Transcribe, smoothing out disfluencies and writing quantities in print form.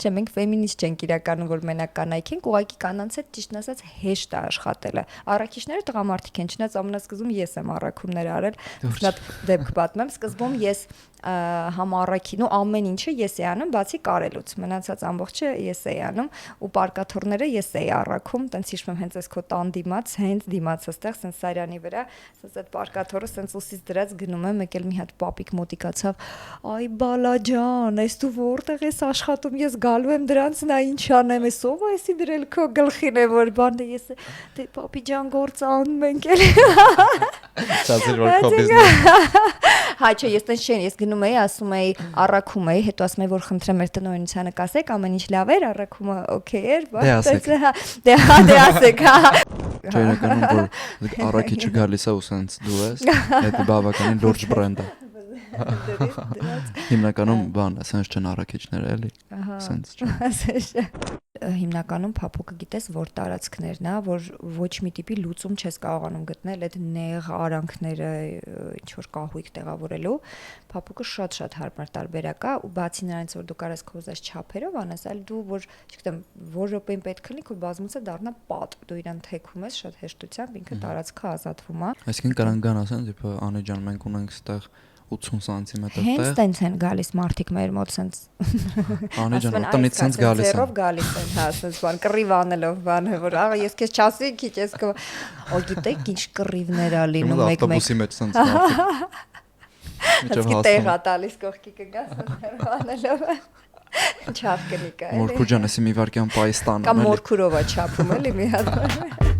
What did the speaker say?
Չէ, մենք ֆեմինիստ չենք իրականում, որ մենակ կանայք ենք, ուղղակի կանանց հետ ճիշտն ասած հեշտ է աշխատելը։ Առաքիչները տղամարդիկ են, չնայած ամենասկզբում ես եմ առաքումներ արել, նա դեպք պատմեմ, սկզբում ես համ առաքին ու ամեն ինչը ես էի անում, բացի կարելուց, մնացած ամբողջը ես էի անում ու պարկաթորները ես էի առաքում, տենց հիշում եմ հենց այս քո տան դիմաց, հենց դիմաց այստեղ, սենց սարյանի վրա, սենց այդ պարկաթորը սենց ուսից դրած գնում եմ, եկել մի հատ պապիկ մոտիկացավ, այ բալա ջան, այս դու որտեղ ես աշխատում, ես գալու եմ դրանց, նա ինչ անեմ, ես ով է էսի դրել քո գլխին է, որ բանը ես դե պապի ջան գործ անում ենք էլի։ Ցածր որ քո բիզնես։ Հա չէ, ես տենց չէ, ես գնում էի, ասում էի, առաքում էի, հետո ասում էի, որ խնդրեմ մեր տնօրինությանը կասեք, ամեն ինչ լավ էր, առաքումը օքեյ էր, դե ասեք, հա։ Չէ, իրականում որ առաքիչը գալիս է ու սենց դու ես, դա բավականին լուրջ բրենդ է։ Հիմնականում բան է, սենց չեն առաքիչները էլի։ Սենց չէ։ Հիմնականում փափուկը գիտես որ տարածքներն է, որ ոչ մի տիպի լուծում չես կարողանում գտնել այդ նեղ արանքները ինչ որ կահույք տեղավորելու, փափուկը շատ հարմար տարբերակ է ու բացի նրանից որ դու կարաս քո ուզած չափերով անես, այլ դու որ, չգիտեմ, որ րոպեին պետք լինի քո բազմոցը դառնա պատ, դու իրան թեքում ես շատ հեշտությամբ, ինքը տարածքը ազատվում է։ Այսինքն կարան գան ասեն, տիպը Անի ջան, մենք ունենք ստեղ 80 սանտիմետր տեղ։ Հենց տենց են գալիս մարդիկ մեր մոտ սենց։ Անի ջան, տնից սենց գալիս են։ Ցերով գալիս են, հա, սենց բան կռիվ անելով, բան որ աղա ես քեզ չասի, քիչ ես կո։ Օ գիտեք ինչ կռիվներ ա լինում մեկ-մեկ։ Ավտոբուսի մեջ սենց մարդիկ։ Իսկ տեղ ա տալիս կողքի կգաս սենց անելով։ Չափ կնիկա։ Մորքուր ջան, էսի մի վարքյան պայստան։ Կամ մորքուրով ա չափում էլի մի հատ։